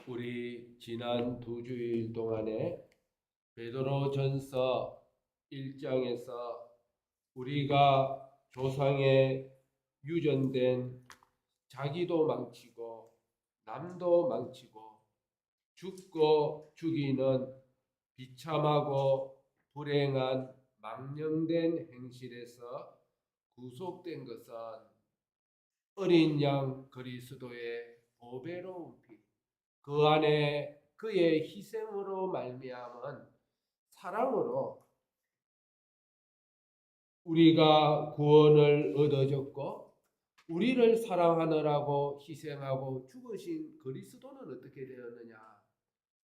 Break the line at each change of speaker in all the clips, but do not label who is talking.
우리 지난 두 주일 동안에 베드로전서 1장에서 우리가 조상에 유전된 자기도 망치고 남도 망치고 죽고 죽이는 비참하고 불행한 망령된 행실에서 구속된 것은 어린 양 그리스도의 보배로운 피, 그 안에 그의 희생으로 말미암은 사랑으로 우리가 구원을 얻어졌고, 우리를 사랑하느라고 희생하고 죽으신 그리스도는 어떻게 되었느냐?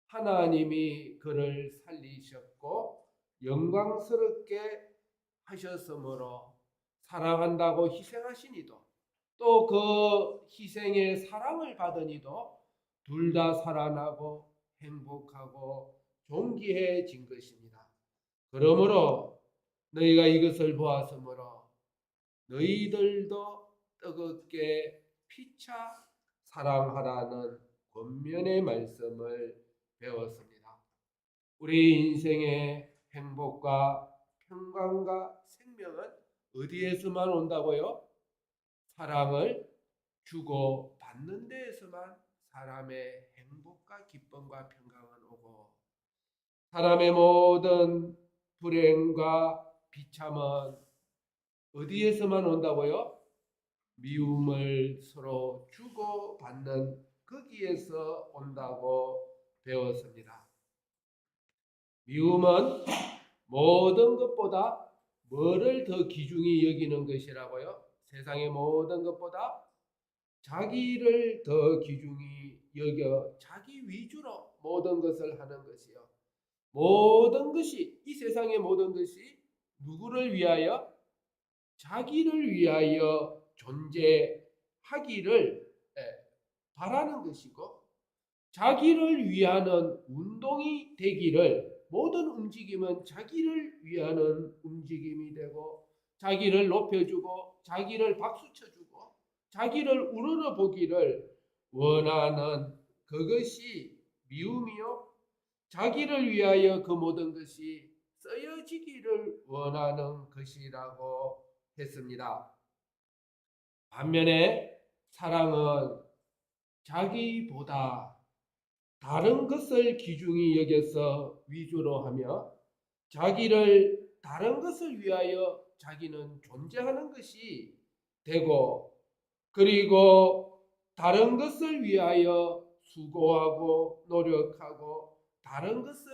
하나님이 그를 살리셨고 영광스럽게 하셨으므로 사랑한다고 희생하시니도 또 그 희생의 사랑을 받으니도 둘 다 살아나고 행복하고 존귀해진 것입니다. 그러므로 너희가 이것을 보았으므로 너희들도 뜨겁게 피차 사랑하라는 권면의 말씀을 배웠습니다. 우리 인생의 행복과 평강과 생명은 어디에서만 온다고요? 사랑을 주고 받는 데에서만 사람의 행복과 기쁨과 평강은 오고, 사람의 모든 불행과 비참은 어디에서만 온다고요? 미움을 서로 주고 받는 거기에서 온다고 배웠습니다. 미움은 모든 것보다 뭐를 더 귀중히 여기는 것이라고요? 세상의 모든 것보다 자기를 더 귀중히 여겨 자기 위주로 모든 것을 하는 것이요. 모든 것이, 이 세상의 모든 것이 누구를 위하여? 자기를 위하여 존재하기를 바라는 것이고, 자기를 위하는 운동이 되기를, 모든 움직임은 자기를 위하는 움직임이 되고, 자기를 높여주고 자기를 박수쳐주고 자기를 우러러보기를 원하는 그것이 미움이요, 자기를 위하여 그 모든 것이 쓰여지기를 원하는 것이라고 했습니다. 반면에 사랑은 자기보다 다른 것을 귀중히 여겨서 위주로 하며, 자기를 다른 것을 위하여 자기는 존재하는 것이 되고, 그리고 다른 것을 위하여 수고하고 노력하고 다른 것을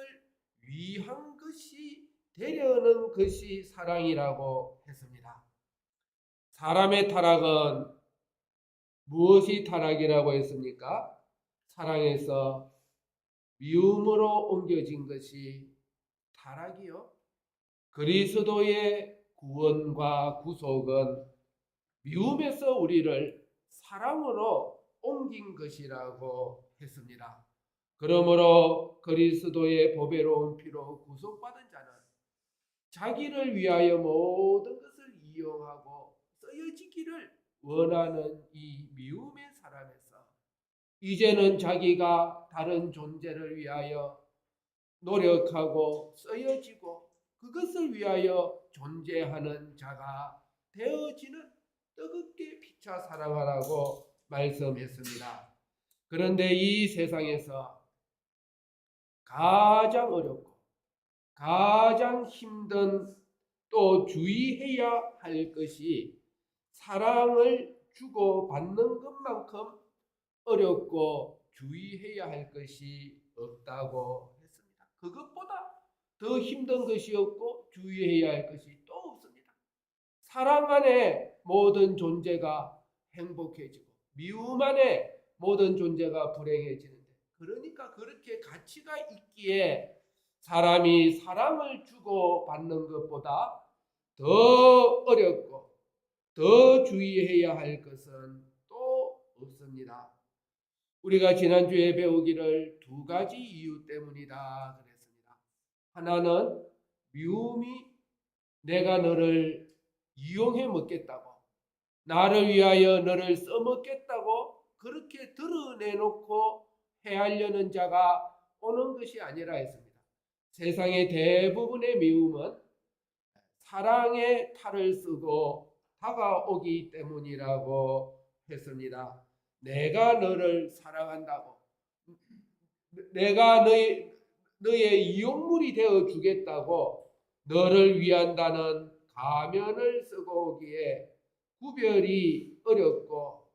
위한 것이 되려는 것이 사랑이라고 했습니다. 사람의 타락은 무엇이 타락이라고 했습니까? 사랑에서 미움으로 옮겨진 것이 타락이요. 그리스도의 구원과 구속은 미움에서 우리를 사랑으로 옮긴 것이라고 했습니다. 그러므로 그리스도의 보배로운 피로 구속받은 자는 자기를 위하여 모든 것을 이용하고 쓰여지기를 원하는 이 미움의 사람에서 이제는 자기가 다른 존재를 위하여 노력하고 쓰여지고 그것을 위하여 존재하는 자가 되어지는 뜨겁게 피차 사랑하라고 말씀했습니다. 그런데 이 세상에서 가장 어렵고 가장 힘든, 또 주의해야 할 것이 사랑을 주고 받는 것만큼 어렵고 주의해야 할 것이 없다고 했습니다. 그것보다 더 힘든 것이 없고 주의해야 할 것이 또 없습니다. 사랑 안에 모든 존재가 행복해지고 미움 안에 모든 존재가 불행해지는데, 그러니까 그렇게 가치가 있기에 사람이 사랑을 주고 받는 것보다 더 어렵고 더 주의해야 할 것은 또 없습니다. 우리가 지난주에 배우기를 두 가지 이유 때문이다 그랬습니다. 하나는 미움이 내가 너를 이용해 먹겠다고, 나를 위하여 너를 써먹겠다고 그렇게 드러내놓고 해하려는 자가 오는 것이 아니라 했습니다. 세상의 대부분의 미움은 사랑의 탈을 쓰고 다가오기 때문이라고 했습니다. 내가 너를 사랑한다고, 내가 너의 이용물이 되어 주겠다고 너를 위한다는 가면을 쓰고 오기에 구별이 어렵고,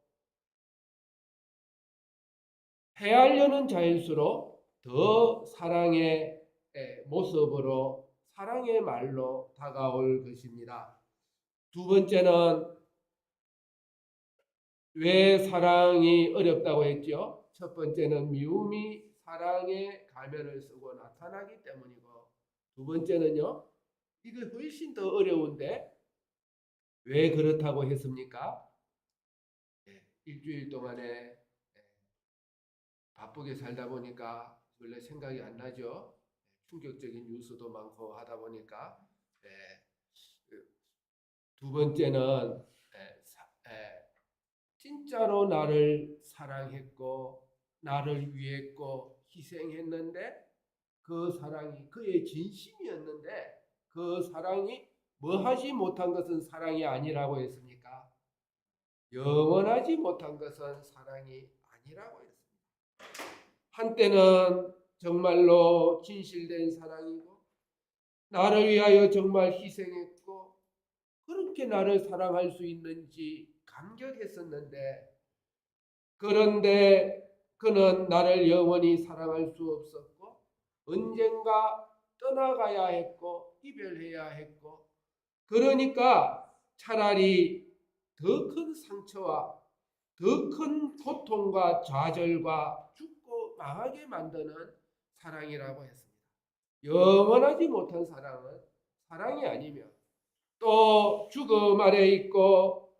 해하려는 자일수록 더 사랑의 모습으로, 사랑의 말로 다가올 것입니다. 두 번째는 왜 사랑이 어렵다고 했죠? 첫 번째는 미움이 사랑의 가면을 쓰고 나타나기 때문이고, 두 번째는요, 이거 훨씬 더 어려운데 왜 그렇다고 했습니까? 일주일 동안에 바쁘게 살다 보니까 원래 생각이 안 나죠. 충격적인 뉴스도 많고 하다 보니까. 두 번째는 진짜로 나를 사랑했고 나를 위했고 희생했는데, 그 사랑이 그의 진심이었는데 그 사랑이 뭐 하지 못한 것은 사랑이 아니라고 했습니까? 영원하지 못한 것은 사랑이 아니라고 했습니다. 한때는 정말로 진실된 사랑이고 나를 위하여 정말 희생했고 그렇게 나를 사랑할 수 있는지 감격했었는데, 그런데 그는 나를 영원히 사랑할 수 없었고 언젠가 떠나가야 했고 이별해야 했고, 그러니까 차라리 더 큰 상처와 더 큰 고통과 좌절과 죽고 망하게 만드는 사랑이라고 했습니다. 영원하지 못한 사랑은 사랑이 아니며, 또 죽음 아래 있고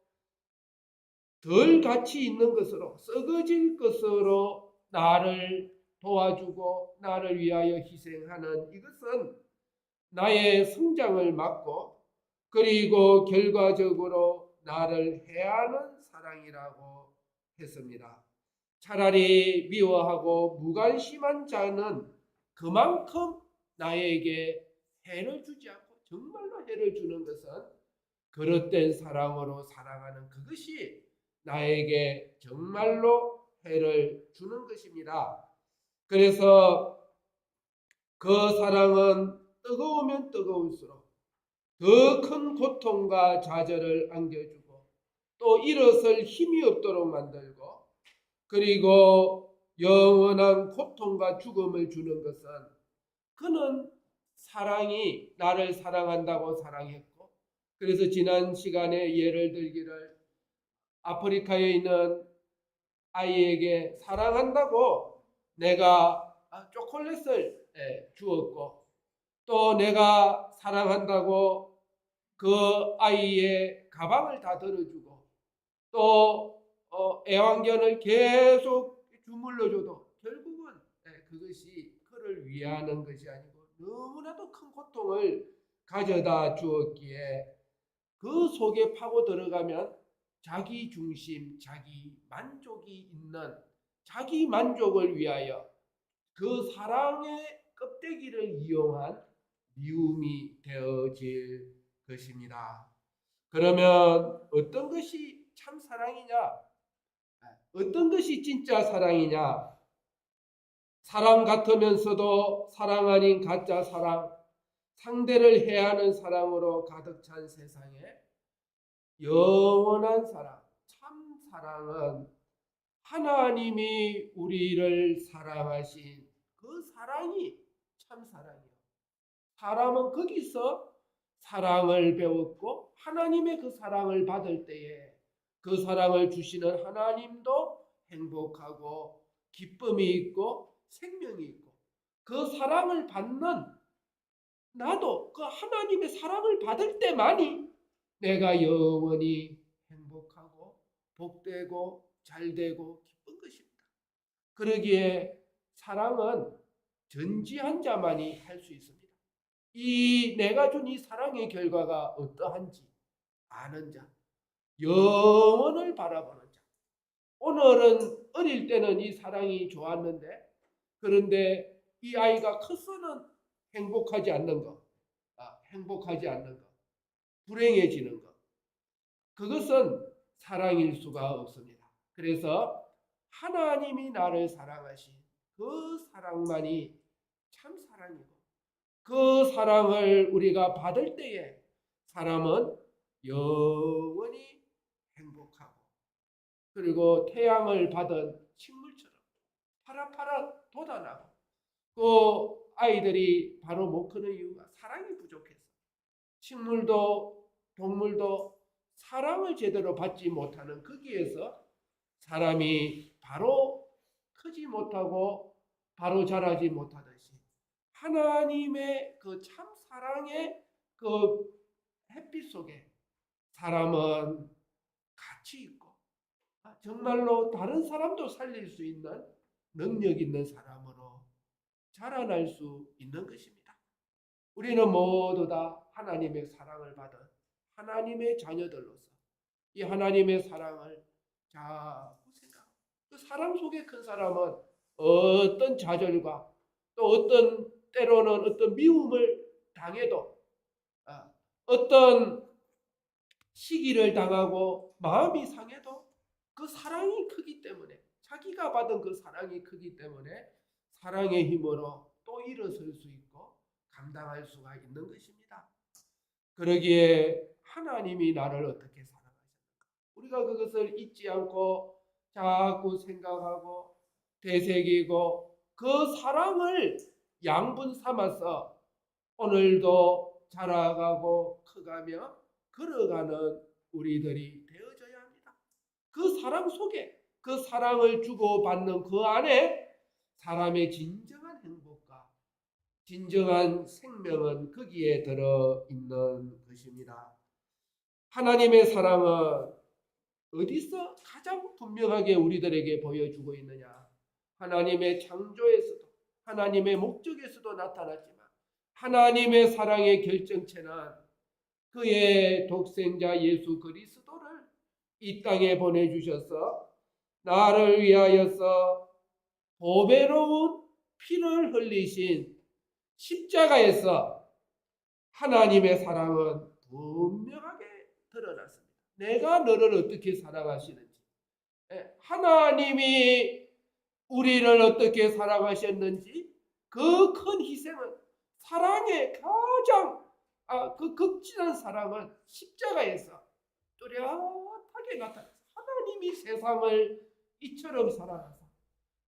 덜 가치 있는 것으로, 썩어질 것으로 나를 도와주고 나를 위하여 희생하는 이것은 나의 성장을 막고 그리고 결과적으로 나를 해하는 사랑이라고 했습니다. 차라리 미워하고 무관심한 자는 그만큼 나에게 해를 주지 않고 정말로 해를 주는 것은 그릇된 사랑으로 사랑하는 그것이 나에게 정말로 해를 주는 것입니다. 그래서 그 사랑은 뜨거우면 뜨거울수록 더 큰 고통과 좌절을 안겨주고 또 일어설 힘이 없도록 만들고, 그리고 영원한 고통과 죽음을 주는 것은 그는 사랑이 나를 사랑한다고 사랑했고, 그래서 지난 시간에 예를 들기를 아프리카에 있는 아이에게 사랑한다고 내가 초콜릿을 주었고, 또 내가 사랑한다고 그 아이의 가방을 다 들어주고 또 애완견을 계속 주물러줘도 결국은 그것이 그를 위하는 것이 아니고 너무나도 큰 고통을 가져다 주었기에, 그 속에 파고 들어가면 자기 중심, 자기 만족이 있는, 자기 만족을 위하여 그 사랑의 껍데기를 이용한 미움이 되어질 것입니다. 그러면 어떤 것이 참 사랑이냐? 어떤 것이 진짜 사랑이냐? 사랑 같으면서도 사랑 아닌 가짜 사랑, 상대를 해하는 사랑으로 가득 찬 세상에 영원한 사랑, 참 사랑은 하나님이 우리를 사랑하신 그 사랑이 참 사랑이요. 사람은 거기서 사랑을 배웠고 하나님의 그 사랑을 받을 때에 그 사랑을 주시는 하나님도 행복하고 기쁨이 있고 생명이 있고, 그 사랑을 받는 나도 그 하나님의 사랑을 받을 때만이 내가 영원히 행복하고 복되고 잘되고 기쁜 것입니다. 그러기에 사랑은 전지한 자만이 할 수 있습니다. 이 내가 준 이 사랑의 결과가 어떠한지 아는 자, 영원을 바라보는 자. 오늘은 어릴 때는 이 사랑이 좋았는데 그런데 이 아이가 커서는 행복하지 않는 것, 행복하지 않는 것, 불행해지는 것, 그것은 사랑일 수가 없습니다. 그래서 하나님이 나를 사랑하신 그 사랑만이 참 사랑이고, 그 사랑을 우리가 받을 때에 사람은 영원히 행복하고, 그리고 태양을 받은 식물처럼 파랗파랗 돋아나고, 그 아이들이 바로 못 크는 이유가 사랑이 부족해서, 식물도 동물도 사랑을 제대로 받지 못하는 거기에서 사람이 바로 크지 못하고 바로 자라지 못하듯이, 하나님의 그 참 사랑의 그 햇빛 속에 사람은 가치 있고 정말로 다른 사람도 살릴 수 있는 능력 있는 사람으로 자라날 수 있는 것입니다. 우리는 모두 다 하나님의 사랑을 받은 하나님의 자녀들로서 이 하나님의 사랑을 자꾸 생각하고, 그 사랑 속에 큰 사람은 어떤 좌절과 또 어떤 때로는 어떤 미움을 당해도, 어떤 시기를 당하고 마음이 상해도 그 사랑이 크기 때문에, 자기가 받은 그 사랑이 크기 때문에 사랑의 힘으로 또 일어설 수 있고 감당할 수가 있는 것입니다. 그러기에 하나님이 나를 어떻게 사랑하셨는가, 우리가 그것을 잊지 않고 자꾸 생각하고 되새기고 그 사랑을 양분 삼아서 오늘도 자라가고 커가며 걸어가는 우리들이 되어져야 합니다. 그 사랑 속에, 그 사랑을 주고받는 그 안에 사람의 진정한 행복과 진정한 생명은 거기에 들어있는 것입니다. 하나님의 사랑은 어디서 가장 분명하게 우리들에게 보여주고 있느냐? 하나님의 창조에서도, 하나님의 목적에서도 나타났지만 하나님의 사랑의 결정체는 그의 독생자 예수 그리스도를 이 땅에 보내주셔서 나를 위하여서 보배로운 피를 흘리신 십자가에서 하나님의 사랑은 분명하게 드러났습니다. 내가 너를 어떻게 사랑하시는지, 하나님이 우리를 어떻게 사랑하셨는지, 그 큰 희생은, 사랑의 가장 그 극진한 사랑은 십자가에서 뚜렷하게 나타났어요. 하나님이 세상을 이처럼 사랑하사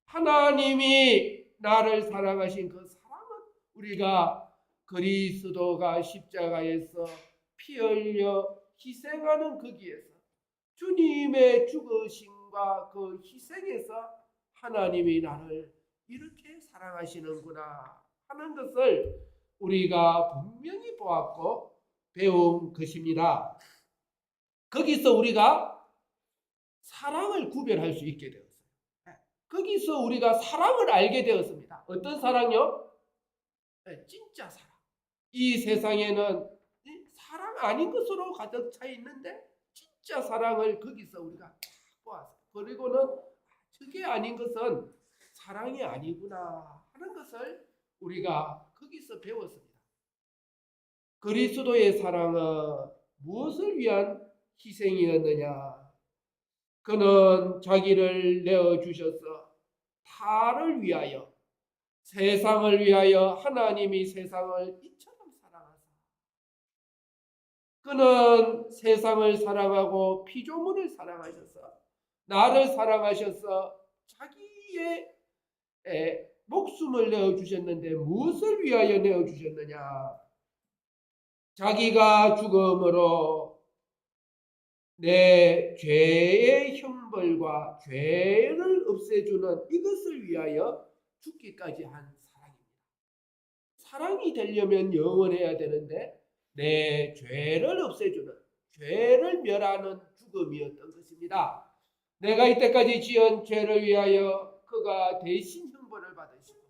하나님이 나를 사랑하신 그 사랑은 우리가 그리스도가 십자가에서 피 흘려 희생하는 거기에서, 주님의 죽으심과 그 희생에서 하나님이 나를 이렇게 사랑하시는구나 하는 것을 우리가 분명히 보았고 배운 것입니다. 거기서 우리가 사랑을 구별할 수 있게 되었어요. 거기서 우리가 사랑을 알게 되었습니다. 어떤 사랑요? 진짜 사랑. 이 세상에는 사랑 아닌 것으로 가득 차 있는데 진짜 사랑을 거기서 우리가 보았어요. 그리고는 저게 아닌 것은 사랑이 아니구나 하는 것을 우리가 거기서 배웠습니다. 그리스도의 사랑은 무엇을 위한 희생이었느냐? 그는 자기를 내어주셔서 타를 위하여, 세상을 위하여 하나님이 세상을 이처럼 사랑하사, 그는 세상을 사랑하고 피조물을 사랑하셔서 나를 사랑하셔서 자기의 목숨을 내어주셨는데 무엇을 위하여 내어주셨느냐? 자기가 죽음으로 내 죄의 형벌과 죄를 없애주는 이것을 위하여 죽기까지 한 사랑입니다. 사랑이 되려면 영원해야 되는데 내 죄를 없애주는, 죄를 멸하는 죽음이었던 것입니다. 내가 이때까지 지은 죄를 위하여 그가 대신 형벌을 받으시고,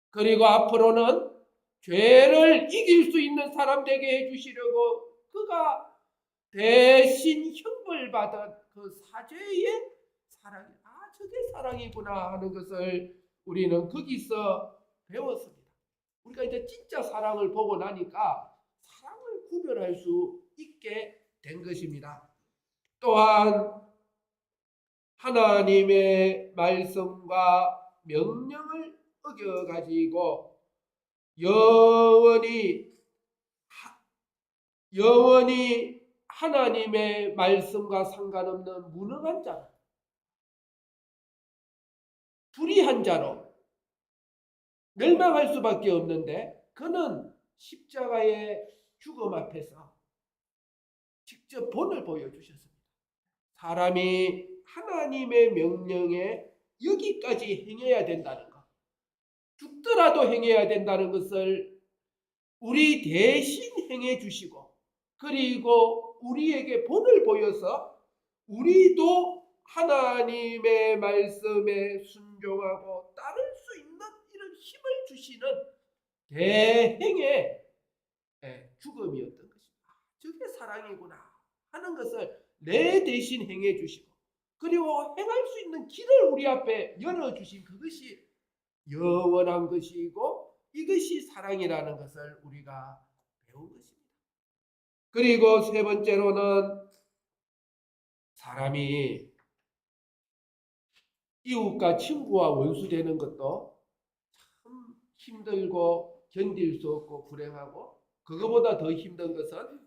그리고 앞으로는 죄를 이길 수 있는 사람 되게 해주시려고 그가 대신 형벌받은 그 사죄의 사랑이, 저게 사랑이구나 하는 것을 우리는 거기서 배웠습니다. 우리가 이제 진짜 사랑을 보고 나니까 사랑을 구별할 수 있게 된 것입니다. 또한 하나님의 말씀과 명령을 어겨가지고 영원히 하나님의 말씀과 상관없는 무능한 자로, 불의한 자로 멸망할 수밖에 없는데, 그는 십자가의 죽음 앞에서 직접 본을 보여주셨습니다. 사람이 하나님의 명령에 여기까지 행해야 된다는 것, 죽더라도 행해야 된다는 것을 우리 대신 행해 주시고, 그리고 우리에게 본을 보여서 우리도 하나님의 말씀에 순종하고 따를 수 있는 이런 힘을 주시는 대행의 죽음이었던 것입니다. 저게 사랑이구나 하는 것을 내 대신 행해 주시고, 그리고 행할 수 있는 길을 우리 앞에 열어주신 그것이 영원한 것이고, 이것이 사랑이라는 것을 우리가 배운 것입니다. 그리고 세 번째로는 사람이 이웃과 친구와 원수 되는 것도 참 힘들고 견딜 수 없고 불행하고, 그거보다 더 힘든 것은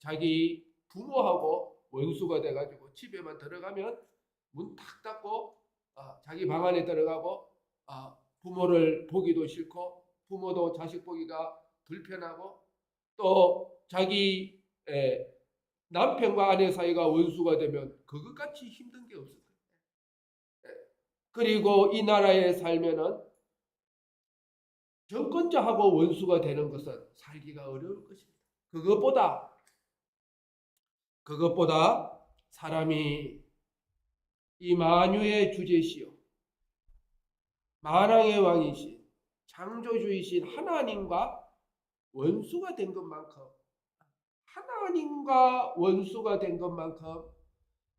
자기 부모하고 원수가 돼가지고 집에만 들어가면 문 탁 닫고 자기 방 안에 들어가고 부모를 보기도 싫고, 부모도 자식 보기가 불편하고, 또 자기 남편과 아내 사이가 원수가 되면 그것같이 힘든 게 없을 거예요. 그리고 이 나라에 살면은 정권자하고 원수가 되는 것은 살기가 어려울 것입니다. 그것보다 사람이 이 만유의 주제시요 만왕의 왕이신 창조주이신 하나님과 원수가 된 것만큼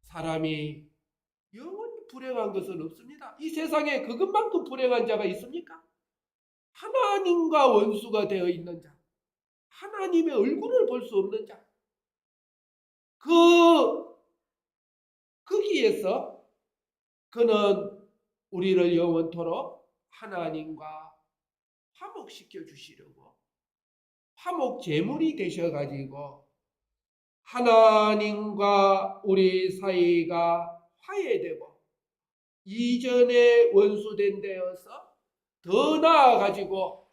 사람이 영원히 불행한 것은 없습니다. 이 세상에 그것만큼 불행한 자가 있습니까? 하나님과 원수가 되어 있는 자, 하나님의 얼굴을 볼 수 없는 자, 거기에서 그는 우리를 영원토록 하나님과 화목시켜 주시려고 화목 제물이 되셔가지고 하나님과 우리 사이가 화해되고, 이전에 원수된 데여서 더 나아가지고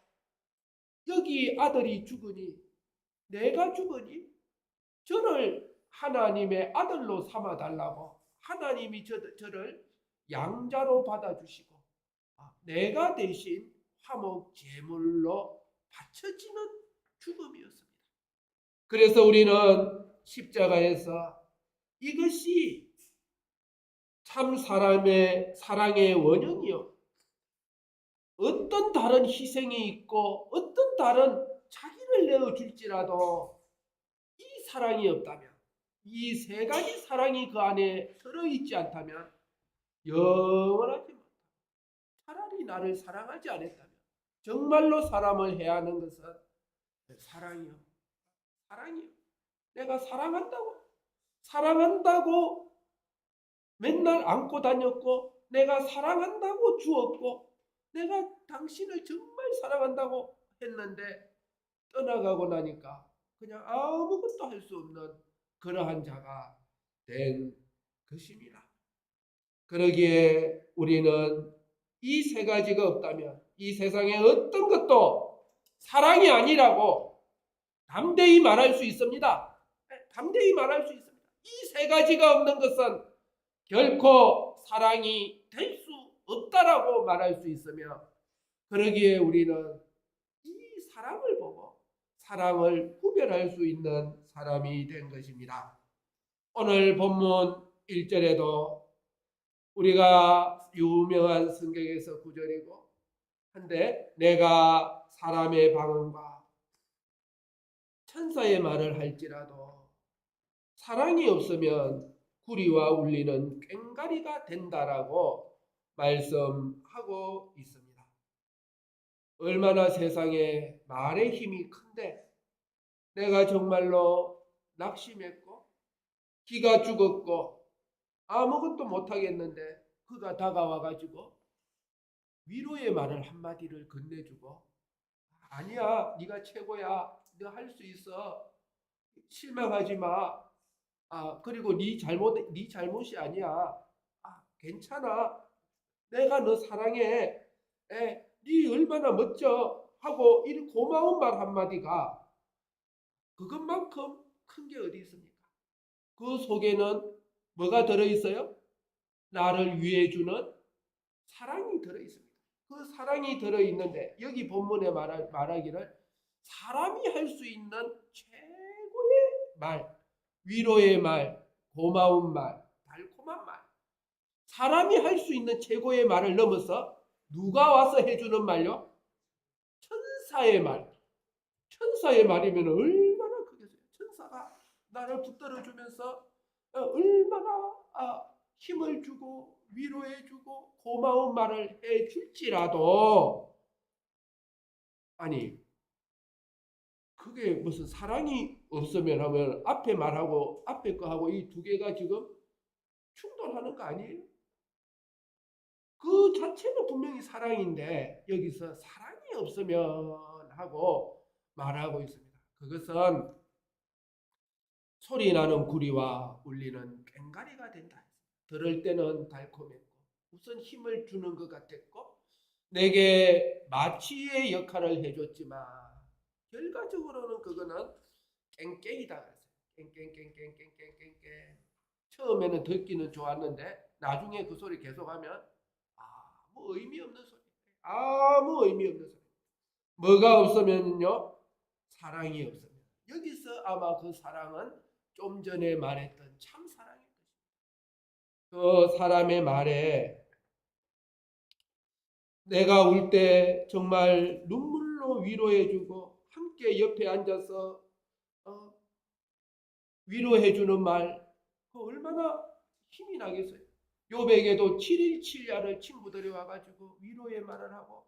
여기 아들이 죽으니 내가 죽으니 저를 하나님의 아들로 삼아달라고 하나님이 저를 양자로 받아주시고 내가 대신 화목 제물로 바쳐지는 죽음이었습니다. 그래서 우리는 십자가에서 이것이 참 사랑의 원형이요, 어떤 다른 희생이 있고 어떤 다른 자기를 내어줄지라도 이 사랑이 없다면, 이 세 가지 사랑이 그 안에 들어있지 않다면 영원하지 못하고, 차라리 나를 사랑하지 않았다면, 정말로 사람을 해야 하는 것은 사랑이요. 내가 사랑한다고 맨날 안고 다녔고, 내가 사랑한다고 주었고, 내가 당신을 정말 사랑한다고 했는데 떠나가고 나니까 그냥 아무것도 할 수 없는 그러한 자가 된 것입니다. 그러기에 우리는 이 세 가지가 없다면 이 세상에 어떤 것도 사랑이 아니라고 담대히 말할 수 있습니다. 이 세 가지가 없는 것은 결코 사랑이 될 수 없다라고 말할 수 있으며, 그러기에 우리는 이 사랑을 보고 사랑을 구별할 수 있는 사람이 된 것입니다. 오늘 본문 1절에도 우리가 유명한 성경에서 구절이고 한데, 내가 사람의 방언과 천사의 말을 할지라도 사랑이 없으면 구리와 울리는 꽹과리가 된다라고 말씀하고 있습니다. 얼마나 세상에 말의 힘이 큰데 내가 정말로 낙심했고 기가 죽었고 아무것도 못하겠는데 그가 다가와 가지고 위로의 말을 한마디를 건네주고 아니야 네가 최고야 너 할 수 있어 실망하지 마 그리고 네 잘못이 아니야 괜찮아 내가 너 사랑해 네 얼마나 멋져 하고 이 고마운 말 한마디가 그것만큼 큰 게 어디 있습니까? 그 속에는 뭐가 들어있어요? 나를 위해주는 사랑이 들어있습니다. 그 사랑이 들어있는데 여기 본문에 말하기를 사람이 할 수 있는 최고의 말, 위로의 말, 고마운 말, 달콤한 말 사람이 할 수 있는 최고의 말을 넘어서 누가 와서 해주는 말요? 천사의 말. 천사의 말이면 얼마나 크겠어요. 천사가 나를 붙들어주면서 얼마나 힘을 주고 위로해주고 고마운 말을 해줄지라도 아니 그게 무슨 사랑이 없으면 하면 앞에 말하고 앞에 거하고 이 두 개가 지금 충돌하는 거 아니에요? 그 자체는 분명히 사랑인데 여기서 사랑이 없으면 하고 말하고 있습니다. 그것은 소리 나는 구리와 울리는 꽹과리가 된다. 들을 때는 달콤했고 우선 힘을 주는 것 같았고 내게 마취의 역할을 해줬지만 결과적으로는 그거는 깽깽이다 그랬어요. 깽깽깽깽깽깽깽깽 처음에는 듣기는 좋았는데 나중에 그 소리 계속하면 아무 의미 없는 소리. 아무 의미 없는 소리. 뭐가 없으면요? 사랑이 없으면. 여기서 아마 그 사랑은 좀 전에 말했던 참 사랑일 것입니다. 그 사람의 말에 내가 울 때 정말 눈물로 위로해주고 함께 옆에 앉아서 위로해주는 말, 그 얼마나 힘이 나겠어요. 욥에게도 7일 7야를 친구들이 와가지고 위로의 말을 하고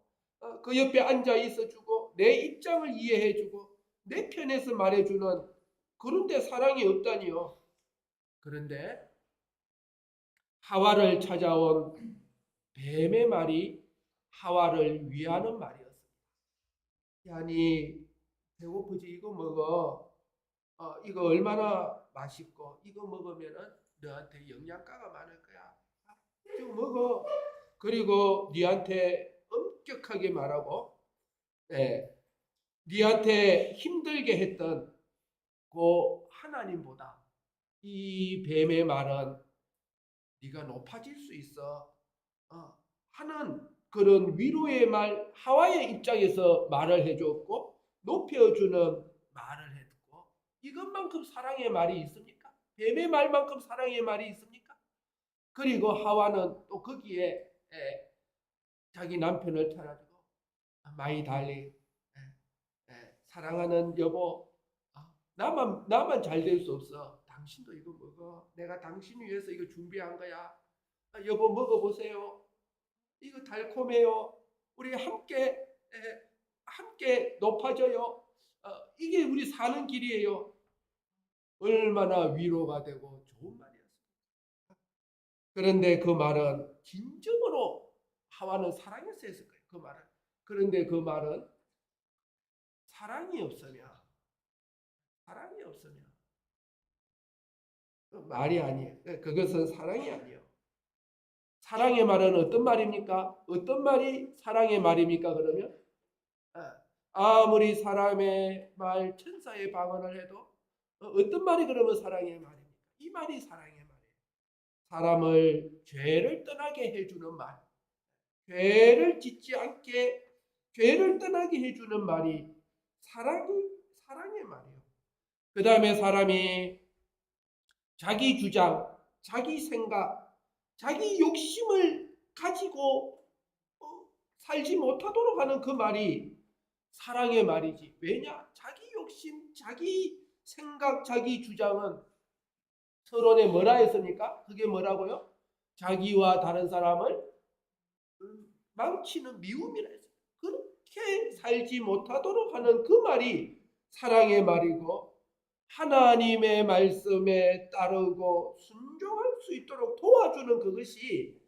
그 옆에 앉아 있어주고 내 입장을 이해해주고 내 편에서 말해주는 그런데 사랑이 없다니요. 그런데 하와를 찾아온 뱀의 말이 하와를 위하는 말이었습니다. 아니 배고프지 이거 먹어. 이거 얼마나 맛있고 이거 먹으면은 너한테 영양가가 많을 거야. 이거 먹어. 그리고 니한테 엄격하게 말하고 니한테 힘들게 했던 그 하나님보다 이 뱀의 말은 네가 높아질 수 있어 하는 그런 위로의 말 하와의 입장에서 말을 해줬고 높여주는 말을 해주고 이것만큼 사랑의 말이 있습니까? 뱀의 말만큼 사랑의 말이 있습니까? 그리고 하와는 또 거기에 자기 남편을 찾아주고 마이 달리 사랑하는 여보 나만 잘 될 수 없어. 당신도 이거 먹어. 내가 당신 위해서 이거 준비한 거야. 여보 먹어보세요. 이거 달콤해요. 우리 함께 높아져요. 이게 우리 사는 길이에요. 얼마나 위로가 되고 좋은 말이었어요. 그런데 그 말은 진정으로 하와는 사랑해서 했을 거예요. 그 말은. 그런데 그 말은 사랑이 없으면 말이 아니에요. 그것은 사랑이 아니에요. 사랑의 말은 어떤 말입니까? 어떤 말이 사랑의 말입니까? 그러면 아무리 사람의 말, 천사의 방언을 해도 어떤 말이 그러면 사랑의 말입니까? 이 말이 사랑의 말이에요. 사람을 죄를 떠나게 해주는 말, 죄를 짓지 않게 죄를 떠나게 해주는 말이 사랑의 말이에요. 그 다음에 사람이 자기 주장, 자기 생각, 자기 욕심을 가지고 살지 못하도록 하는 그 말이 사랑의 말이지. 왜냐? 자기 욕심, 자기 생각, 자기 주장은 서론에 뭐라 했습니까? 그게 뭐라고요? 자기와 다른 사람을 망치는 미움이라 했어요. 그렇게 살지 못하도록 하는 그 말이 사랑의 말이고, 하나님의 말씀에 따르고 순종할 수 있도록 도와주는 그것이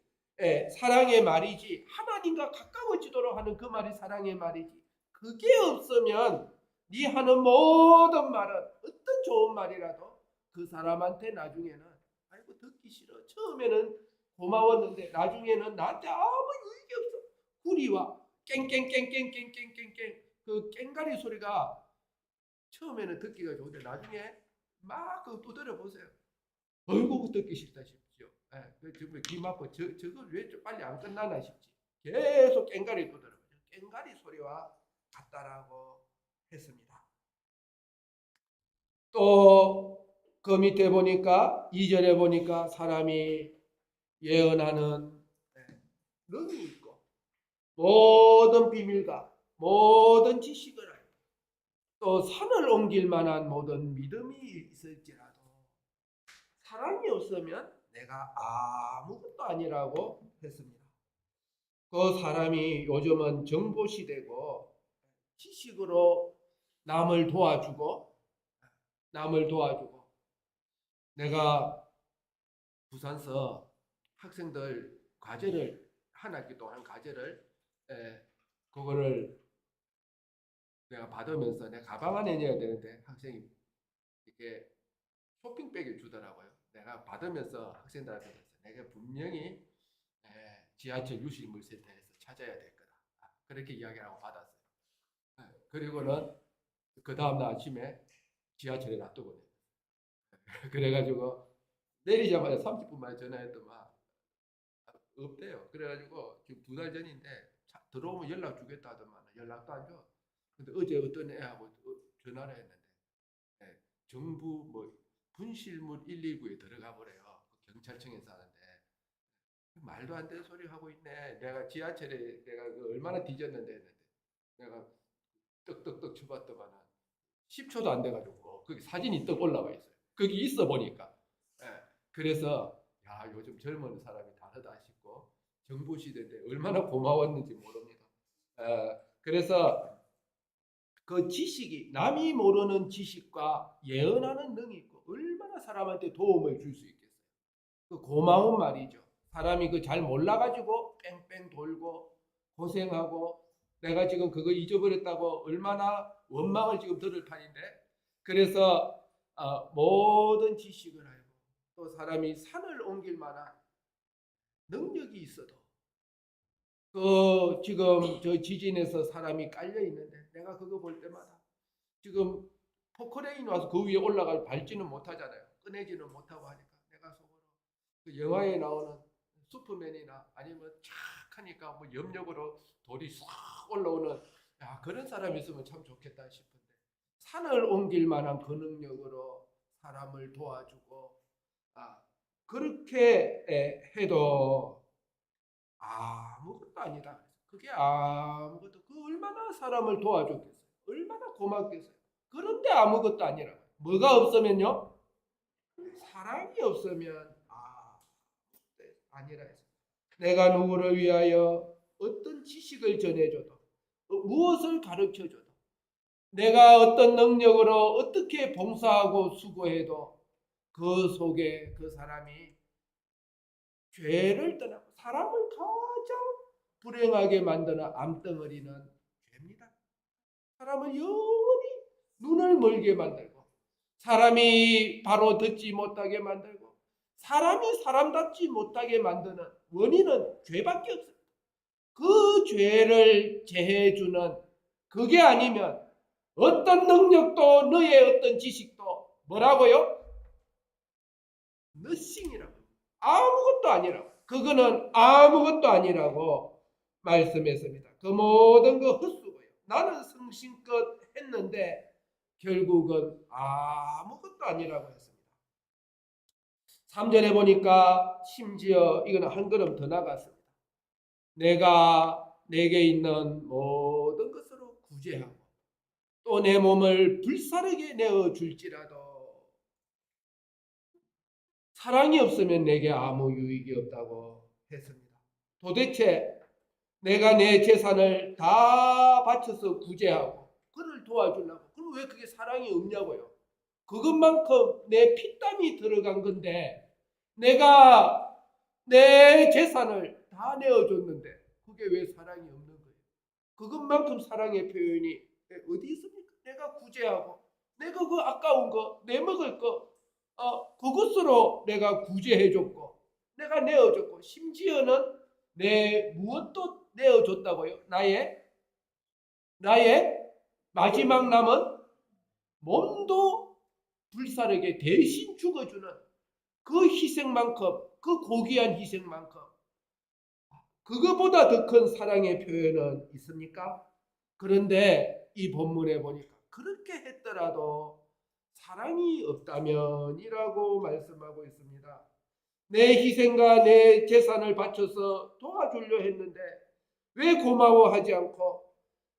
사랑의 말이지, 하나님과 가까워지도록 하는 그 말이 사랑의 말이지, 그게 없으면 네 하는 모든 말은 어떤 좋은 말이라도 그 사람한테 나중에는 아이고 듣기 싫어, 처음에는 고마웠는데 나중에는 나한테 아무 유익이 없어. 구리와 깽깽깽깽깽깽깽깽 그 깽가리 소리가 처음에는 듣기가 좋은데 나중에 막 그 두드려 보세요. 어이구 듣기 싫다 싶죠. 정말 귀 막고 저거 왜 빨리 안 끝나나 싶지. 계속 깽가리 두드려. 깽가리 소리와 같다라고 했습니다. 또 그 밑에 보니까 2절에 보니까 사람이 예언하는 능이 있고 모든 비밀과 모든 지식을 알고 또 산을 옮길 만한 모든 믿음이 있을지라도 사랑이 없으면 내가 아무것도 아니라고 했습니다. 그 사람이 요즘은 정보 시대고 지식으로 남을 도와주고 내가 부산서 학생들 과제를 한 학기 동안 과제를 그거를 내가 받으면서 내 가방 안에 넣어야 되는데 학생이 이렇게 쇼핑백을 주더라고요. 내가 받으면서 학생들한테 그랬어요. 내가 분명히 지하철 유실물센터에서 찾아야 될 거다. 그렇게 이야기하고 받았어요. 그리고는 그 다음날 아침에 지하철에 놔두고 그래가지고 내리자마자 30분 만에 전화했더만 없대요. 그래가지고 지금 2달 전인데 들어오면 연락 주겠다 하더만 연락도 안 줘. 근데 어제 어떤 애하고 전화를 했는데 정부 뭐 분실물 119에 들어가 버려요. 그 경찰청에서 하는데 말도 안 되는 소리 하고 있네. 내가 지하철에 내가 얼마나 뒤졌는데 했는데 내가 떡떡떡 쳐봤더만 10초도 안 돼가지고 거기 사진이 떡 올라와 있어요. 거기 있어 보니까. 그래서 야 요즘 젊은 사람이 다르다 싶고 정부 시대인데 얼마나 고마웠는지 모릅니다. 그래서 그 지식이 남이 모르는 지식과 예언하는 능이 있고 얼마나 사람한테 도움을 줄 수 있겠어요. 그 고마운 말이죠. 사람이 그 잘 몰라가지고 뺑뺑 돌고 고생하고 내가 지금 그거 잊어버렸다고 얼마나 원망을 지금 들을 판인데 그래서 모든 지식을 알고 또 사람이 산을 옮길 만한 능력이 있어도 그 지금 저 지진에서 사람이 깔려 있는데 내가 그거 볼 때마다 지금 포크레인 와서 그 위에 올라갈 밟지는 못하잖아요. 꺼내지는 못하고 하니까 내가 속으로 그 영화에 나오는 슈퍼맨이나 아니면 착 하니까 뭐 염력으로 돌이 싹 올라오는 그런 사람이 있으면 참 좋겠다 싶은데 산을 옮길 만한 그 능력으로 사람을 도와주고 그렇게 해도 아무것도 아니다. 그게 아무것도 그 얼마나 사람을 도와줬겠어요. 얼마나 고맙겠어요. 그런데 아무것도 아니라 뭐가 없으면요? 사랑이 없으면 아니라 해서 내가 누구를 위하여 어떤 지식을 전해줘도 무엇을 가르쳐줘도 내가 어떤 능력으로 어떻게 봉사하고 수고해도 그 속에 그 사람이 죄를 떠나고 사람을 가장 불행하게 만드는 암덩어리는 죄입니다. 사람을 영원히 눈을 멀게 만들고 사람이 바로 듣지 못하게 만들고 사람이 사람답지 못하게 만드는 원인은 죄밖에 없습니다. 그 죄를 제해주는 그게 아니면 어떤 능력도 너의 어떤 지식도 뭐라고요? nothing이라고 아무것도 아니라고 그거는 아무것도 아니라고 말씀했습니다. 그 모든 거 헛수고요. 나는 성심껏 했는데 결국은 아무것도 아니라고 했습니다. 3절에 보니까 심지어 이거는 한 걸음 더 나갔습니다. 내가 내게 있는 모든 것으로 구제하고 또 내 몸을 불사르게 내어줄지라도 사랑이 없으면 내게 아무 유익이 없다고 했습니다. 도대체 내가 내 재산을 다 바쳐서 구제하고 그를 도와주려고. 그럼 왜 그게 사랑이 없냐고요. 그것만큼 내 피땀이 들어간 건데 내가 내 재산을 다 내어줬는데 그게 왜 사랑이 없는 거예요. 그것만큼 사랑의 표현이 어디 있습니까? 내가 구제하고 내가 그 아까운 거 내 먹을 거 그것으로 내가 구제해줬고 내가 내어줬고 심지어는 내 무엇도 내어줬다고요. 나의 마지막 남은 몸도 불사르게 대신 죽어주는 그 희생만큼 그 고귀한 희생만큼 그거보다 더 큰 사랑의 표현은 있습니까? 그런데 이 본문에 보니까 그렇게 했더라도 사랑이 없다면이라고 말씀하고 있습니다. 내 희생과 내 재산을 바쳐서 도와주려 했는데 왜 고마워하지 않고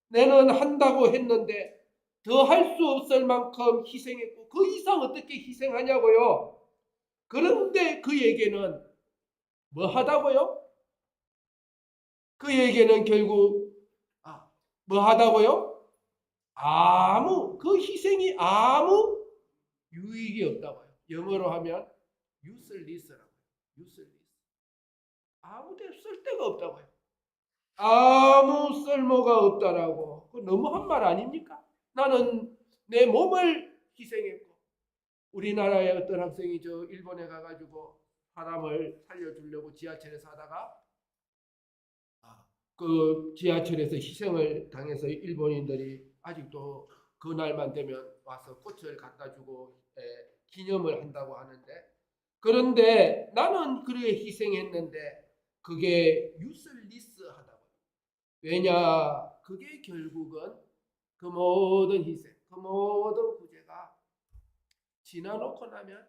내는 한다고 했는데 더 할 수 없을 만큼 희생했고 그 이상 어떻게 희생하냐고요. 그런데 그에게는 뭐 하다고요? 그에게는 결국 뭐 하다고요? 그 희생이 아무 유익이 없다고요. 영어로 하면 useless라고요. useless. 아무 데 쓸데가 없다고요. 아무 쓸모가 없다라고. 그 너무한 말 아닙니까? 나는 내 몸을 희생했고 우리나라의 어떤 학생이 저 일본에 가가지고 사람을 살려주려고 지하철에서 하다가 그 지하철에서 희생을 당해서 일본인들이 아직도 그날만 되면 와서 꽃을 갖다 주고 기념을 한다고 하는데 그런데 나는 그렇게 희생했는데 그게 유슬리스하다고. 왜냐? 그게 결국은 그 모든 희생, 그 모든 구제가 지나놓고 나면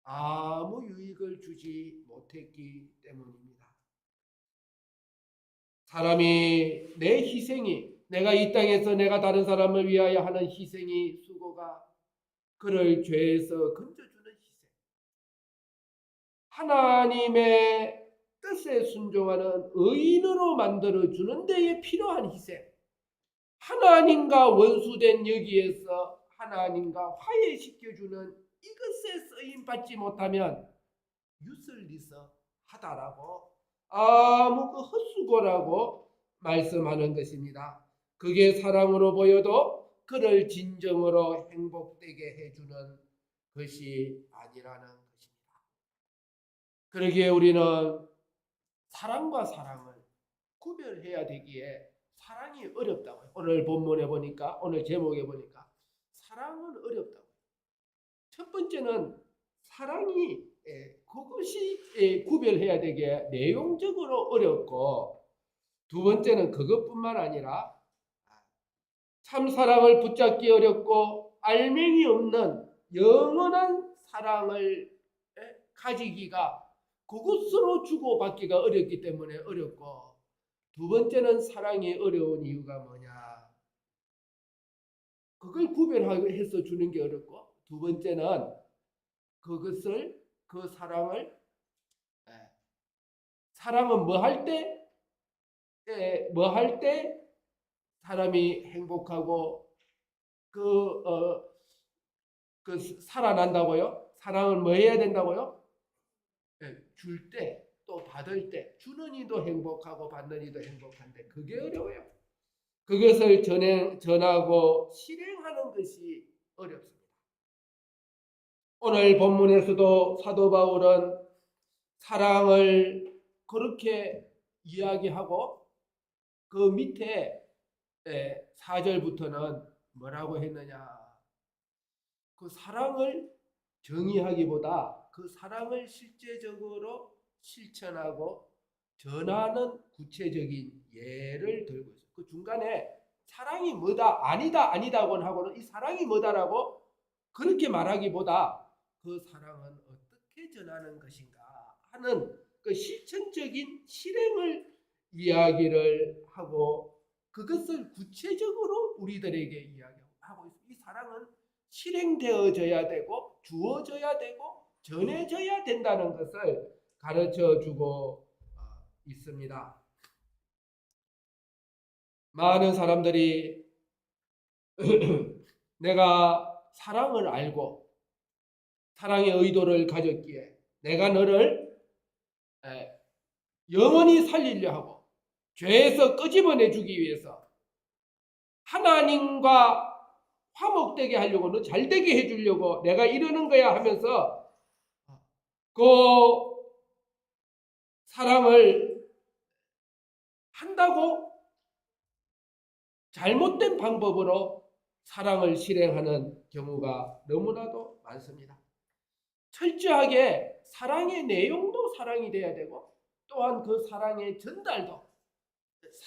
아무 유익을 주지 못했기 때문입니다. 사람이 내 희생이 내가 이 땅에서 내가 다른 사람을 위하여 하는 희생이 수고가 그를 죄에서 건져주는 희생. 하나님의 뜻에 순종하는 의인으로 만들어주는 데에 필요한 희생. 하나님과 원수된 여기에서 하나님과 화해시켜주는 이것에 쓰임받지 못하면 유슬리서 하다라고 아무 그 헛수고라고 말씀하는 것입니다. 그게 사랑으로 보여도 그를 진정으로 행복되게 해주는 것이 아니라는 것입니다. 그러기에 우리는 사랑과 사랑을 구별해야 되기에 사랑이 어렵다고요. 오늘 본문에 보니까 오늘 제목에 보니까 사랑은 어렵다고. 첫 번째는 사랑이 그것이 구별해야 되게 내용적으로 어렵고 두 번째는 그것뿐만 아니라 참 사랑을 붙잡기 어렵고 알맹이 없는 영원한 사랑을 가지기가 그것으로 주고받기가 어렵기 때문에 어렵고 두 번째는 사랑이 어려운 이유가 뭐냐? 그걸 구별해서 주는 게 어렵고 두 번째는 그것을 그 사랑은 뭐 할 때 사람이 행복하고 그 살아난다고요? 사랑은 뭐 해야 된다고요? 줄 때 또 받을 때 주는 이도 행복하고 받는 이도 행복한데 그게 어려워요. 그것을 전하고 실행하는 것이 어렵습니다. 오늘 본문에서도 사도 바울은 사랑을 그렇게 이야기하고 그 밑에 4절부터는 뭐라고 했느냐? 그 사랑을 정의하기보다 그 사랑을 실제적으로 실천하고 전하는 구체적인 예를 들고 있어요. 그 중간에 사랑이 뭐다, 아니다고 하고는 이 사랑이 뭐다라고 그렇게 말하기보다 그 사랑은 어떻게 전하는 것인가 하는 그 실천적인 실행을 이야기를 하고 그것을 구체적으로 우리들에게 이야기하고 있습니다. 이 사랑은 실행되어져야 되고 주어져야 되고 전해져야 된다는 것을 가르쳐 주고 있습니다. 많은 사람들이 내가 사랑을 알고 사랑의 의도를 가졌기에 내가 너를 영원히 살리려 하고 죄에서 끄집어내 주기 위해서 하나님과 화목되게 하려고 너 잘되게 해주려고 내가 이러는 거야 하면서 그 사랑을 한다고 잘못된 방법으로 사랑을 실행하는 경우가 너무나도 많습니다. 철저하게 사랑의 내용도 사랑이 돼야 되고 또한 그 사랑의 전달도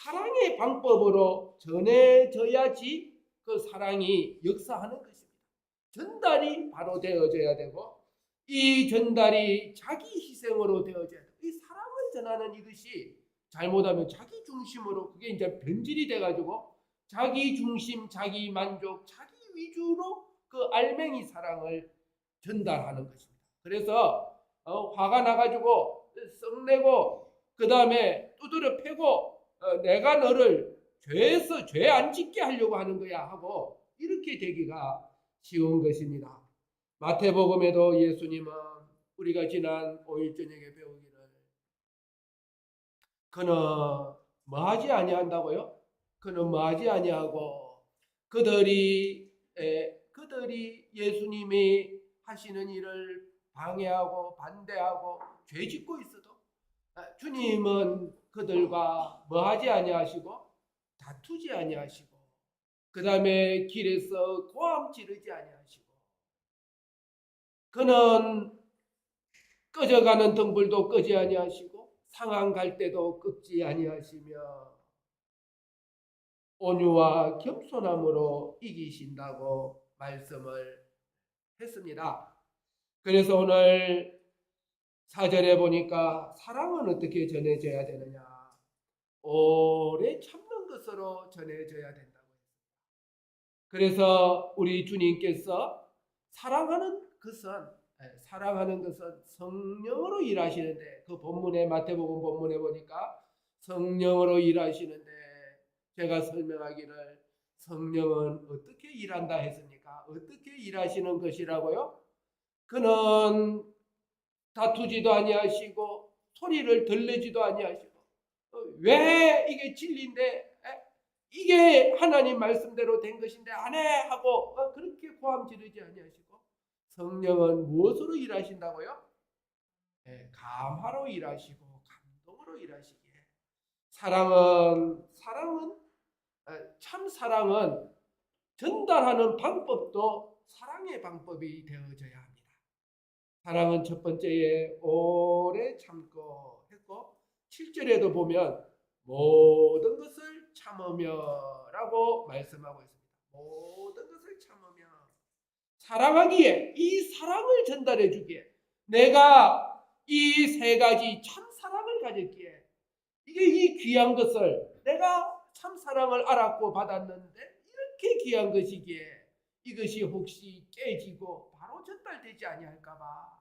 사랑의 방법으로 전해져야지 그 사랑이 역사하는 것입니다. 전달이 바로 되어져야 되고 이 전달이 자기 희생으로 되어져야 되고 이 사랑을 전하는 이것이 잘못하면 자기 중심으로 그게 이제 변질이 돼가지고 자기 중심, 자기 만족, 자기 위주로 그 알맹이 사랑을 전달하는 것입니다. 그래서 화가 나가지고 썩내고 그 다음에 두드려 패고 내가 너를 죄에서 죄 안 짓게 하려고 하는 거야 하고 이렇게 되기가 쉬운 것입니다. 마태복음에도 예수님은 우리가 지난 5일 저녁에 배우기를 그는 뭐하지 아니한다고요? 그는 뭐하지 아니하고 그들이 예수님이 하시는 일을 방해하고 반대하고 죄짓고 있어도 주님은 그들과 뭐하지 아니하시고 다투지 아니하시고 그 다음에 길에서 고함 지르지 아니하시고 그는 꺼져가는 등불도 끄지 아니하시고 상한 갈 때도 끄지 아니하시며 온유와 겸손함으로 이기신다고 말씀을 했습니다. 그래서 오늘 4절에 보니까 사랑은 어떻게 전해져야 되느냐? 오래 참는 것으로 전해져야 된다고 했습니다. 그래서 우리 주님께서 사랑하는 것은 성령으로 일하시는데 그 본문에 마태복음 본문에 보니까 성령으로 일하시는데 제가 설명하기를 성령은 어떻게 일한다 했습니까? 어떻게 일하시는 것이라고요? 그는 다투지도 아니하시고 소리를 들리지도 아니하시고 왜 이게 진리인데 이게 하나님 말씀대로 된 것인데 안 해 하고 그렇게 고함 지르지 아니하시고 성령은 무엇으로 일하신다고요? 감화로 일하시고 감동으로 일하시기에 참 사랑은 전달하는 방법도 사랑의 방법이 되어져야 합니다. 사랑은 첫 번째에 오래 참고 했고 7절에도 보면 모든 것을 참으며라고 말씀하고 있습니다. 모든 것을 참으며 사랑하기에 이 사랑을 전달해 주기에 내가 이 세 가지 참 사랑을 가졌기에 이게 이 귀한 것을 내가 참 사랑을 알았고 받았는데 이렇게 귀한 것이기에 이것이 혹시 깨지고 바로 전달되지 아니할까봐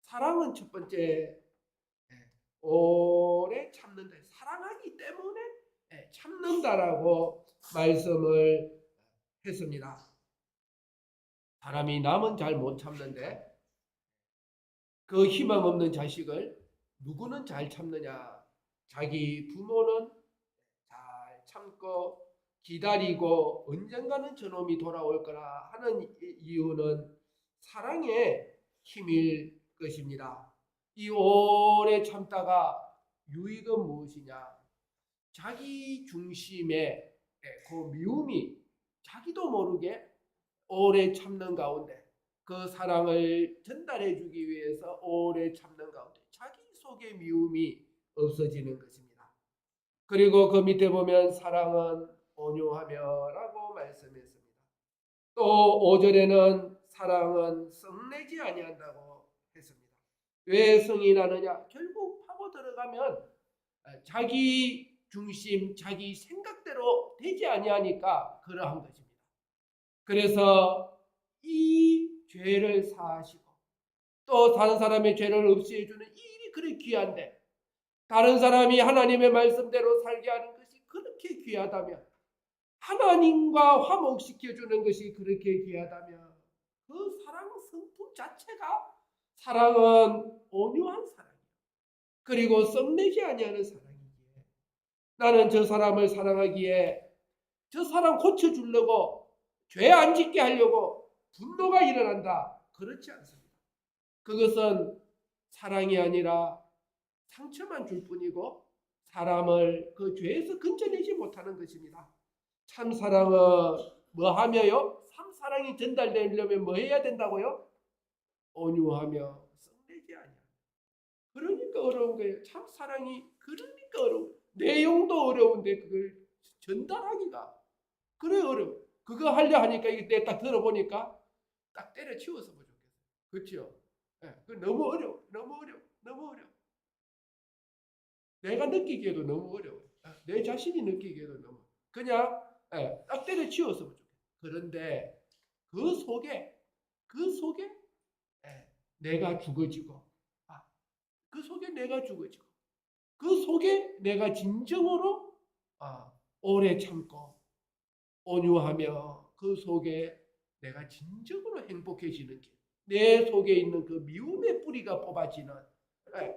사랑은 첫 번째 오래 참는다. 사랑하기 때문에 참는다라고 말씀을 했습니다. 사람이 남은 잘 못 참는데 그 희망 없는 자식을 누구는 잘 참느냐? 자기 부모는 잘 참고 기다리고 언젠가는 저놈이 돌아올 거라 하는 이유는 사랑의 힘일 것입니다. 이 오래 참다가 유익은 무엇이냐? 자기 중심의 그 미움이 자기도 모르게 오래 참는 가운데 그 사랑을 전달해 주기 위해서 오래 참는 가운데 자기 속의 미움이 없어지는 것입니다. 그리고 그 밑에 보면 사랑은 온유하며라고 말씀했습니다. 또 5절에는 사랑은 썩내지 아니한다고 했습니다. 왜 성이 나느냐? 결국 파고 들어가면 자기 중심, 자기 생각대로 되지 아니하니까 그러한 것입니다. 그래서 이 죄를 사하시고 또 다른 사람의 죄를 없애해 주는 이 일이 그렇게 귀한데 다른 사람이 하나님의 말씀대로 살게 하는 것이 그렇게 귀하다면 하나님과 화목시켜주는 것이 그렇게 귀하다면 그 사랑 성품 자체가 사랑은 온유한 사랑이에요. 그리고 썩내지 아니하는 사랑이기에 나는 저 사람을 사랑하기에 저 사람 고쳐주려고 죄 안 짓게 하려고 분노가 일어난다. 그렇지 않습니다. 그것은 사랑이 아니라 상처만 줄 뿐이고 사람을 그 죄에서 건져내지 못하는 것입니다. 참 사랑은 뭐 하며요? 참 사랑이 전달되려면 뭐 해야 된다고요? 온유하며 썩내지 아니하며. 그러니까 어려운 거예요. 참 사랑이 그러니까 어려운. 내용도 어려운데 그걸 전달하기가 그래 어려워. 그거 하려 하니까 이게 딱 들어보니까 딱 때려치워서 뭐 좋겠어요. 그렇죠? 예, 그 너무 어려워. 너무 어려워. 너무 어려워. 내가 느끼기에도 너무 어려워. 내 자신이 느끼기에도 너무 그냥 딱 때려치워서 뭐 좋겠어요. 그런데 그 속에 내가 죽어지고 그 속에 내가 죽어지고 그 속에 내가 진정으로 오래 참고 온유하며 그 속에 내가 진정으로 행복해지는 길, 내 속에 있는 그 미움의 뿌리가 뽑아지는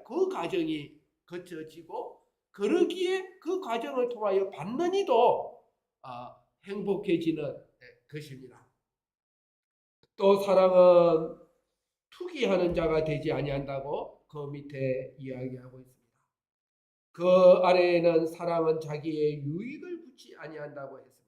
그 과정이 거쳐지고 그러기에 그 과정을 통하여 받는 이도 행복해지는 것입니다. 또 사랑은 투기하는 자가 되지 아니한다고 그 밑에 이야기하고 있습니다. 그 아래에는 사랑은 자기의 유익을 굳이 아니한다고 했습니다.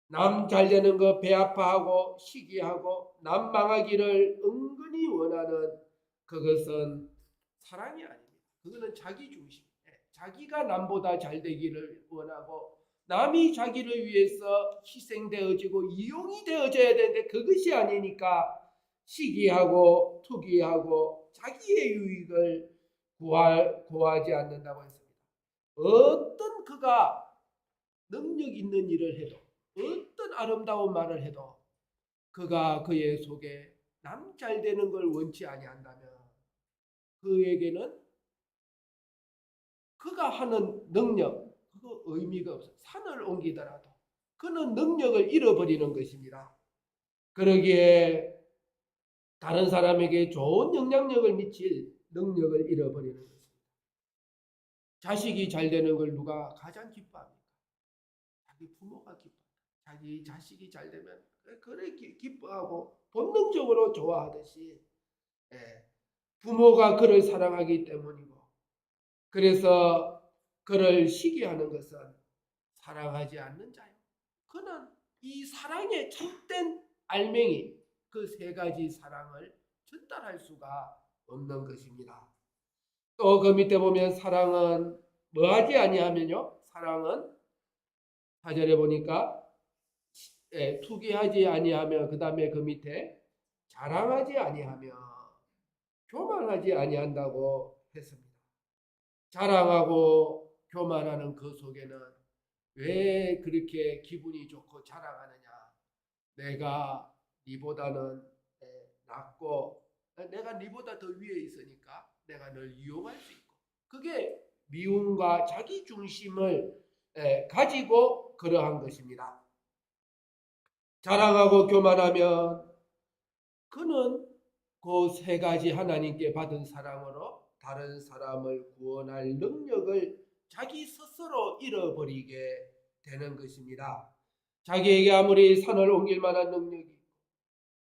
남 잘되는 거 배 아파하고 시기하고 남 망하기를 은근히 원하는 그것은 사랑이 아닙니다. 그거는 자기 중심. 자기가 남보다 잘되기를 원하고 남이 자기를 위해서 희생되어지고 이용이 되어져야 되는데 그것이 아니니까 시기하고 투기하고 자기의 유익을 구하지 않는다고 했습니다. 어떤 그가 능력 있는 일을 해도 어떤 아름다운 말을 해도 그가 그의 속에 남 잘되는 걸 원치 아니한다면 그에게는 그가 하는 능력 그거 의미가 없어요. 산을 옮기더라도 그는 능력을 잃어버리는 것입니다. 그러기에 다른 사람에게 좋은 영향력을 미칠 능력을 잃어버리는 것입니다. 자식이 잘 되는 걸 누가 가장 기뻐합니까? 자기 부모가 기뻐. 자기 자식이 잘 되면 그래 기뻐하고 본능적으로 좋아하듯이 부모가 그를 사랑하기 때문이고 그래서 그를 시기하는 것은 사랑하지 않는 자요. 그는 이 사랑의 참된 알맹이 그 세 가지 사랑을 전달할 수가 없는 것입니다. 또 그 밑에 보면 사랑은 뭐하지 아니하면요. 사랑은 4절에 보니까 투기하지 아니하며 그 다음에 그 밑에 자랑하지 아니하며 교만하지 아니한다고 했습니다. 자랑하고 교만하는 그 속에는 왜 그렇게 기분이 좋고 자랑하느냐? 내가 니보다는 낫고 내가 니보다 더 위에 있으니까 내가 널 이용할 수 있고 그게 미움과 자기 중심을 가지고 그러한 것입니다. 자랑하고 교만하면 그는 그 세 가지 하나님께 받은 사랑으로 다른 사람을 구원할 능력을 자기 스스로 잃어버리게 되는 것입니다. 자기에게 아무리 산을 옮길 만한 능력이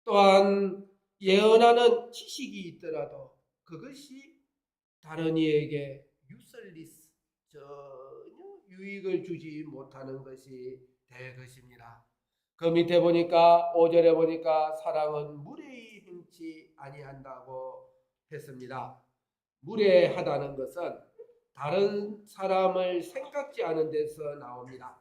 또한 예언하는 지식이 있더라도 그것이 다른 이에게 유설리스 전혀 유익을 주지 못하는 것이 될 것입니다. 그 밑에 보니까 5절에 보니까 사랑은 무례히 행치 아니한다고 했습니다. 무례하다는 것은 다른 사람을 생각지 않은 데서 나옵니다.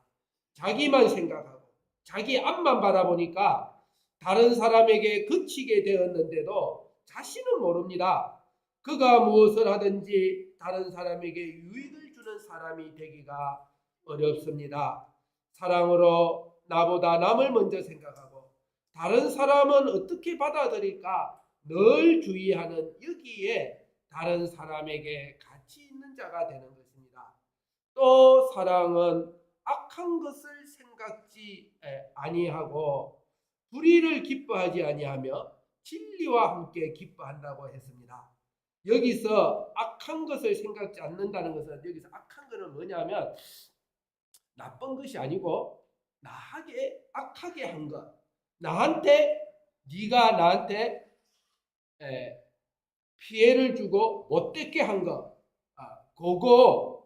자기만 생각하고 자기 앞만 바라보니까 다른 사람에게 그치게 되었는데도 자신은 모릅니다. 그가 무엇을 하든지 다른 사람에게 유익을 주는 사람이 되기가 어렵습니다. 사랑으로 나보다 남을 먼저 생각하고 다른 사람은 어떻게 받아들일까 늘 주의하는 여기에 다른 사람에게 가치 있는 자가 되는 것입니다. 또 사랑은 악한 것을 생각지 아니하고 불의를 기뻐하지 아니하며 진리와 함께 기뻐한다고 했습니다. 여기서 악한 것을 생각지 않는다는 것은 여기서 악한 것은 뭐냐면 나쁜 것이 아니고 나에게 악하게 한 것, 네가 나한테 피해를 주고 못되게 한 것, 그거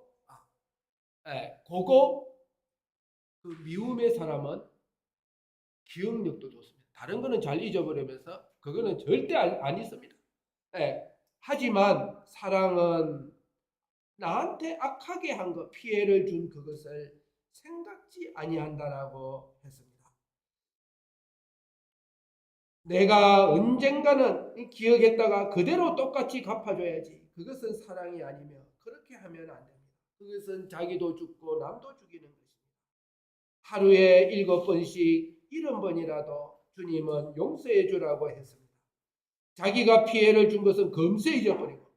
그 미움의 사람은 기억력도 좋습니다. 다른 거는 잘 잊어버리면서 그거는 절대 안 있습니다. 하지만 사랑은 나한테 악하게 한 것, 피해를 준 그것을 생각지 아니한다라고 했습니다. 내가 언젠가는 기억했다가 그대로 똑같이 갚아줘야지. 그것은 사랑이 아니며 그렇게 하면 안 됩니다. 그것은 자기도 죽고 남도 죽이는 것입니다. 하루에 7번씩 70번이라도 주님은 용서해 주라고 했습니다. 자기가 피해를 준 것은 금세 잊어버리고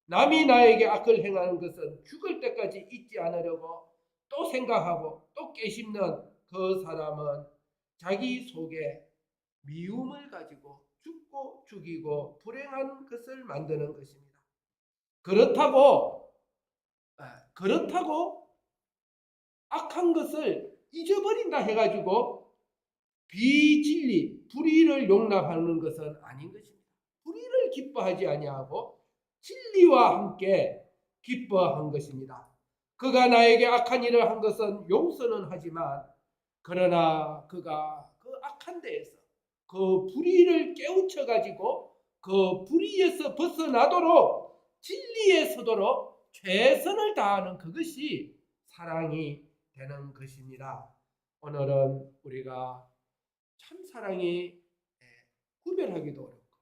남이 나에게 악을 행하는 것은 죽을 때까지 잊지 않으려고 또 생각하고 또 깨씹는 그 사람은 자기 속에 미움을 가지고 죽고 죽이고 불행한 것을 만드는 것입니다. 그렇다고 악한 것을 잊어버린다 해가지고 비진리, 불의를 용납하는 것은 아닌 것입니다. 불의를 기뻐하지 아니하고 진리와 함께 기뻐한 것입니다. 그가 나에게 악한 일을 한 것은 용서는 하지만 그러나 그가 그 악한 데에서 그 불의를 깨우쳐 가지고 그 불의에서 벗어나도록 진리에 서도록 최선을 다하는 그것이 사랑이 되는 것입니다. 오늘은 우리가 참사랑이 구별하기도 어렵고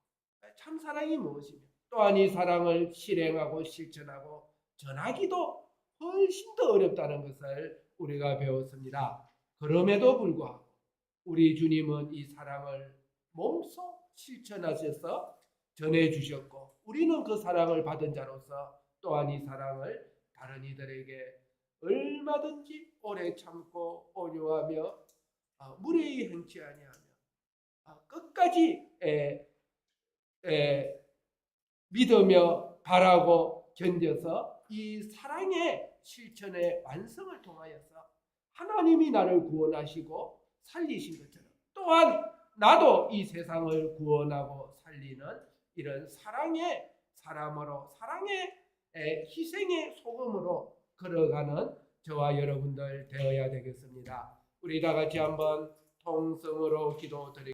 참사랑이 무엇이며 또한 이 사랑을 실행하고 실천하고 전하기도 훨씬 더 어렵다는 것을 우리가 배웠습니다. 그럼에도 불구하고 우리 주님은 이 사랑을 몸소 실천하셔서 전해주셨고 우리는 그 사랑을 받은 자로서 또한 이 사랑을 다른 이들에게 얼마든지 오래 참고 온유하며 무례히 행치 아니하며 끝까지 믿으며 바라고 견뎌서 이 사랑의 실천의 완성을 통하여서 하나님이 나를 구원하시고 살리신 것처럼 또한 나도 이 세상을 구원하고 살리는 이런 사랑의 사람으로 사랑의 희생의 소금으로 걸어가는 저와 여러분들 되어야 되겠습니다. 우리 다 같이 한번 통성으로 기도드리겠습니다.